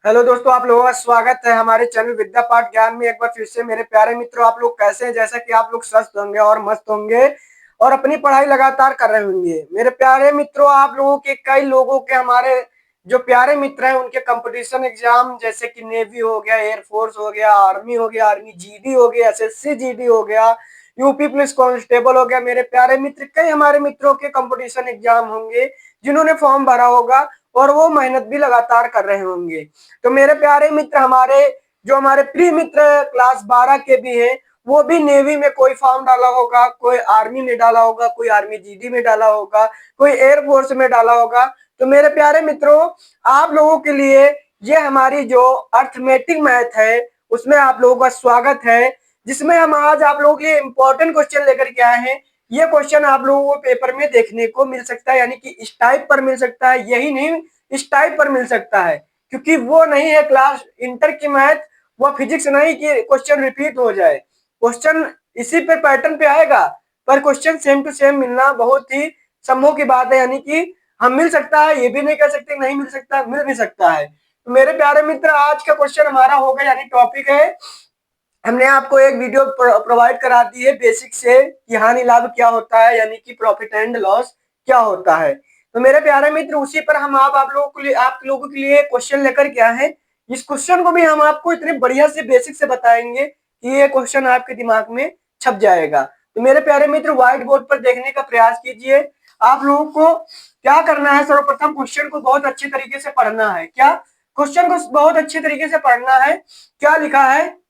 Hello दोस्तों, आप लोगों का स्वागत है हमारे चैनल विद्या पाठ ज्ञान में। एक बार फिर से मेरे प्यारे मित्रों, आप लोग कैसे हैं? जैसा कि आप लोग स्वस्थ होंगे और मस्त होंगे और अपनी पढ़ाई लगातार कर रहे होंगे। मेरे प्यारे मित्रों, आप लोगों के कई लोगों के हमारे जो प्यारे मित्र हैं उनके कंपटीशन एग्जाम जैसे कि नेवी हो गया, एयरफोर्स हो गया, आर्मी हो गया, आर्मी जीडी हो गया, एसएससी जीडी हो गया, यूपी पुलिस कांस्टेबल हो गया। मेरे प्यारे मित्र, कई हमारे मित्रों के कंपटीशन एग्जाम होंगे जिन्होंने फॉर्म भरा होगा और वो मेहनत भी लगातार कर रहे होंगे। तो मेरे प्यारे मित्र, हमारे प्रिय मित्र क्लास 12 के भी हैं, वो भी नेवी में कोई फॉर्म डाला होगा, कोई आर्मी में डाला होगा, कोई आर्मी जीडी में डाला होगा, कोई एयरफोर्स में डाला होगा। तो मेरे प्यारे मित्रों, आप लोगों के लिए ये हमारी जो अर्थमेटिक मैथ है उसमें आप लोगों का स्वागत है, जिसमें हम आज आप लोगों के लिए इंपॉर्टेंट क्वेश्चन लेकर के आए हैं। ये क्वेश्चन आप लोगों को पेपर में देखने को मिल सकता है, यानी कि इस टाइप पर मिल सकता है, यही नहीं इस टाइप पर मिल सकता है, क्योंकि वो नहीं है क्लास इंटर की मैथ, वो फिजिक्स नहीं कि क्वेश्चन रिपीट हो जाए। क्वेश्चन इसी पे पैटर्न पे आएगा, पर क्वेश्चन सेम टू सेम मिलना बहुत ही संभव की बात है, यानी कि हम मिल सकता है, ये भी नहीं कह सकते नहीं मिल सकता, मिल भी सकता है। तो मेरे प्यारे मित्र, आज का क्वेश्चन हमारा होगा, यानी टॉपिक है, हमने आपको एक वीडियो प्रोवाइड करा दी है बेसिक से कि हानि लाभ क्या होता है, यानी कि प्रॉफिट एंड लॉस क्या होता है। तो मेरे प्यारे मित्र, उसी पर हम आप लोगों के लिए क्वेश्चन लेकर के आए हैं। इस क्वेश्चन को भी हम आपको इतने बढ़िया से बेसिक से बताएंगे कि ये क्वेश्चन आपके दिमाग में छप जाएगा। तो मेरे प्यारे मित्र, व्हाइट बोर्ड पर देखने का प्रयास कीजिए। आप लोगों को क्या करना है, सर्वप्रथम क्वेश्चन को बहुत अच्छे तरीके से पढ़ना है। क्या क्वेश्चन को बहुत अच्छे तरीके से पढ़ना है। क्या लिखा है?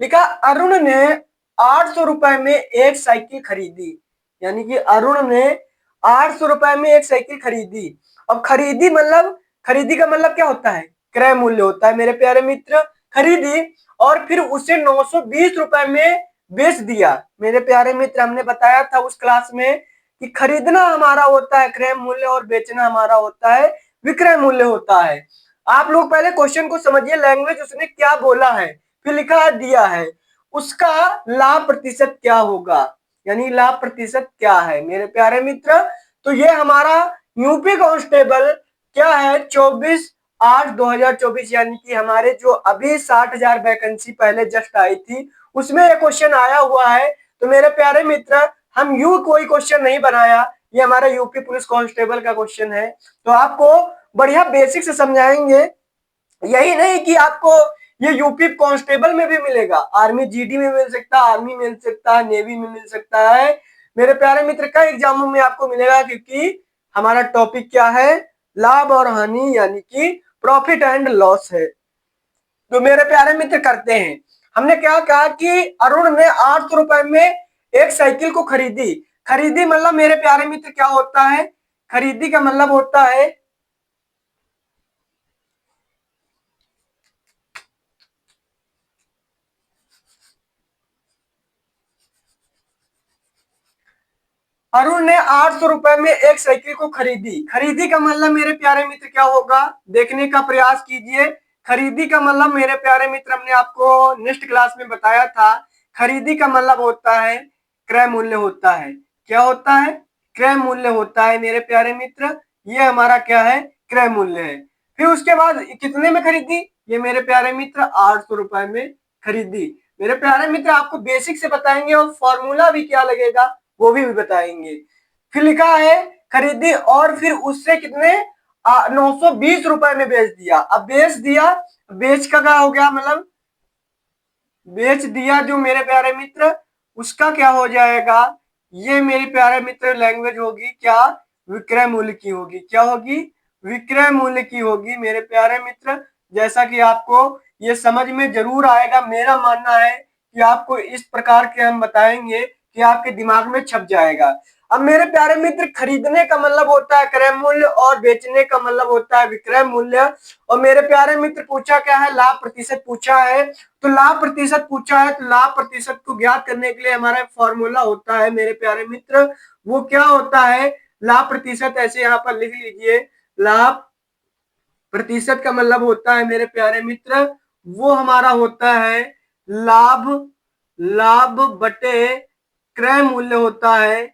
लिखा, अरुण ने 800 रुपए में एक साइकिल खरीदी। यानी कि अरुण ने 800 रुपए में एक साइकिल खरीदी। अब खरीदी का मतलब क्या होता है? क्रय मूल्य होता है। मेरे प्यारे मित्र, खरीदी और फिर उसे 920 रुपए में बेच दिया। मेरे प्यारे मित्र, हमने बताया था उस क्लास में कि खरीदना हमारा होता है क्रय मूल्य और बेचना हमारा होता है विक्रय मूल्य होता है। आप लोग पहले क्वेश्चन को समझिए, लैंग्वेज उसने क्या बोला है, फिर लिखा दिया है उसका लाभ प्रतिशत क्या होगा, यानी लाभ प्रतिशत क्या है। मेरे प्यारे मित्र, तो ये हमारा यूपी कांस्टेबल क्या है, 24/8/2024, यानी कि हमारे जो अभी 60,000 वैकेंसी पहले जस्ट आई थी उसमें ये क्वेश्चन आया हुआ है। तो मेरे प्यारे मित्र, हम यू कोई क्वेश्चन नहीं बनाया, ये हमारा यूपी पुलिस कांस्टेबल का क्वेश्चन है। तो आपको बढ़िया बेसिक से समझाएंगे। यही नहीं कि आपको ये यूपी कांस्टेबल में भी मिलेगा, आर्मी जीडी में मिल सकता है, आर्मी मिल सकता है, नेवी में मिल सकता है। मेरे प्यारे मित्र, कई एग्जामों में आपको मिलेगा, क्योंकि हमारा टॉपिक क्या है? लाभ और हानि, यानी कि प्रॉफिट एंड लॉस है। तो मेरे प्यारे मित्र, करते हैं। हमने क्या कहा कि अरुण ने 800 रुपए में एक साइकिल को खरीदी। खरीदी मतलब मेरे प्यारे मित्र क्या होता है? खरीदी का मतलब होता है, अरुण ने 800 रुपए में एक साइकिल को खरीदी। खरीदी का मतलब मेरे प्यारे मित्र क्या होगा, देखने का प्रयास कीजिए। खरीदी का मतलब मेरे प्यारे मित्र, हमने आपको नेक्स्ट क्लास में बताया था, खरीदी का मतलब होता है क्रय मूल्य होता है। क्या होता है? क्रय मूल्य होता है मेरे प्यारे मित्र। ये हमारा क्या है? क्रय मूल्य है। फिर उसके बाद कितने में खरीदी? ये मेरे प्यारे मित्र 800 रुपए में खरीदी। मेरे प्यारे मित्र, आपको बेसिक से बताएंगे और फॉर्मूला भी क्या लगेगा वो भी बताएंगे। फिर लिखा है खरीदी और फिर उससे कितने 920 रुपए में बेच दिया। अब बेच दिया, बेच का क्या हो गया, मतलब बेच दिया जो मेरे प्यारे मित्र, उसका क्या हो जाएगा? ये मेरे प्यारे मित्र लैंग्वेज होगी क्या? विक्रय मूल्य की होगी। क्या होगी? विक्रय मूल्य की होगी मेरे प्यारे मित्र। जैसा कि आपको ये समझ में जरूर आएगा, मेरा मानना है कि आपको इस प्रकार के हम बताएंगे कि आपके दिमाग में छप जाएगा। अब मेरे प्यारे मित्र, खरीदने का मतलब होता है क्रय मूल्य और बेचने का मतलब होता है विक्रय मूल्य। और मेरे प्यारे मित्र, पूछा क्या है? लाभ प्रतिशत पूछा है। तो लाभ प्रतिशत पूछा है, तो लाभ प्रतिशत को ज्ञात करने के लिए हमारा फॉर्मूला होता है मेरे प्यारे मित्र। वो क्या होता है? लाभ प्रतिशत ऐसे यहाँ पर लिख लीजिए। लाभ प्रतिशत का मतलब होता है मेरे प्यारे मित्र, वो हमारा होता है लाभ, लाभ बटे क्रय मूल्य होता है,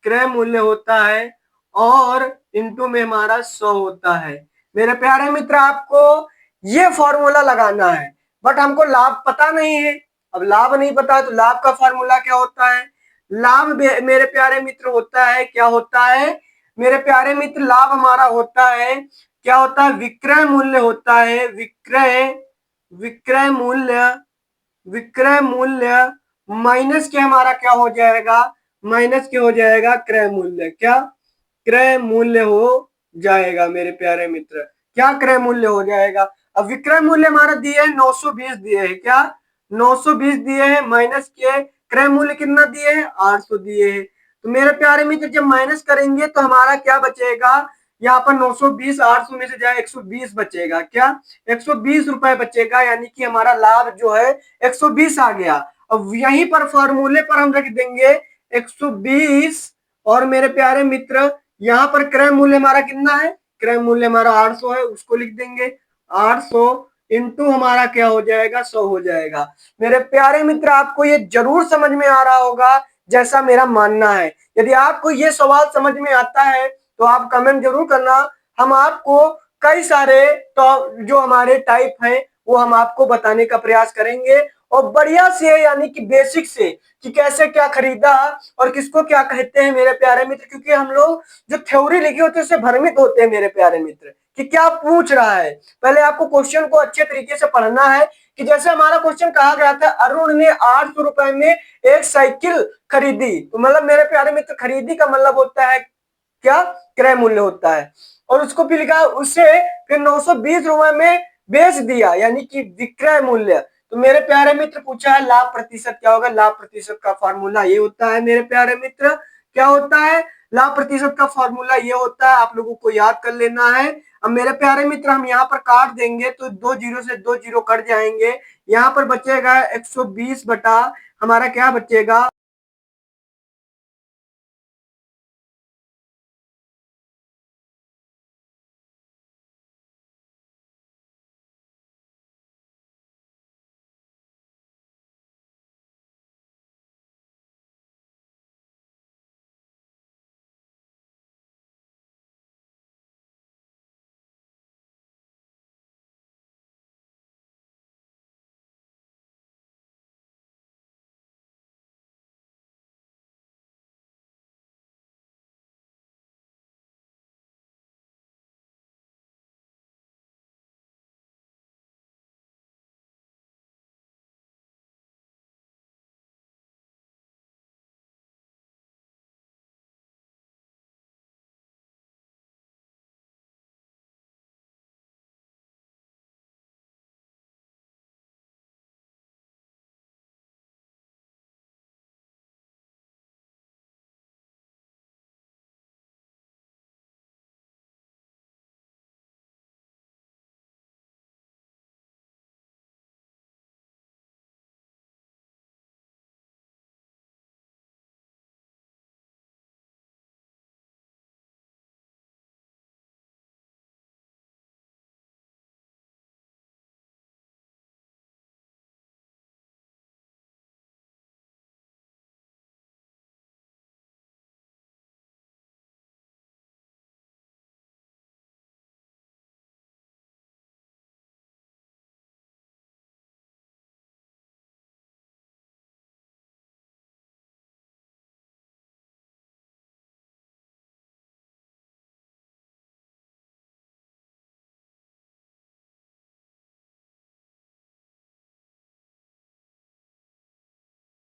क्रय मूल्य होता है, और इंटू में हमारा 100 होता है। मेरे प्यारे मित्र, आपको ये फॉर्मूला लगाना है। बट हमको लाभ पता नहीं है। अब लाभ नहीं पता तो लाभ का फॉर्मूला क्या होता है? लाभ मेरे प्यारे मित्र होता है, क्या होता है मेरे प्यारे मित्र? लाभ हमारा होता है, क्या होता है? विक्रय मूल्य होता है। विक्रय मूल्य विक्रय मूल्य माइनस के हमारा क्या हो जाएगा? माइनस के हो जाएगा क्रय मूल्य। क्या क्रय मूल्य हो जाएगा मेरे प्यारे मित्र? क्या क्रय मूल्य हो जाएगा? अब विक्रय मूल्य हमारा दिए है 920 दिए है, क्या 920 दिए है, माइनस के क्रय मूल्य कितना दिए है? 800 दिए है। तो मेरे प्यारे मित्र जब माइनस करेंगे तो हमारा क्या बचेगा? यहाँ पर 920 800 में से जाए 120 बचेगा। क्या 120 रुपए बचेगा, यानी कि हमारा लाभ जो है 120 आ गया। अब यहीं पर फॉर्मूले पर हम रख देंगे 120 और मेरे प्यारे मित्र यहाँ पर क्रय मूल्य हमारा कितना है? क्रय मूल्य हमारा 800 है, उसको लिख देंगे 800 इंटू हमारा क्या हो जाएगा? 100 हो जाएगा। मेरे प्यारे मित्र आपको ये जरूर समझ में आ रहा होगा जैसा मेरा मानना है। यदि आपको ये सवाल समझ में आता है तो आप कमेंट जरूर करना। हम आपको कई सारे तो जो हमारे टाइप हैं वो हम आपको बताने का प्रयास करेंगे और बढ़िया से यानी कि बेसिक से कि कैसे क्या खरीदा और किसको क्या कहते हैं मेरे प्यारे मित्र, क्योंकि हम लोग जो थ्योरी लिखी होती है उससे भ्रमित होते हैं मेरे प्यारे मित्र कि क्या पूछ रहा है। पहले आपको क्वेश्चन को अच्छे तरीके से पढ़ना है कि जैसे हमारा क्वेश्चन कहा गया था अरुण ने 800 रुपए में एक साइकिल खरीदी, तो मतलब मेरे प्यारे मित्र खरीदी का मतलब होता है क्या? क्रय मूल्य होता है। और उसको भी लिखा उसे फिर 920 रुपए में बेच दिया, यानी कि विक्रय मूल्य। तो मेरे प्यारे मित्र पूछा है लाभ प्रतिशत क्या होगा? लाभ प्रतिशत का फॉर्मूला ये होता है मेरे प्यारे मित्र। क्या होता है? लाभ प्रतिशत का फॉर्मूला ये होता है, आप लोगों को याद कर लेना है। अब मेरे प्यारे मित्र हम यहाँ पर काट देंगे तो 2 जीरो से 2 जीरो कट जाएंगे। यहाँ पर बचेगा 120 बटा हमारा क्या बचेगा?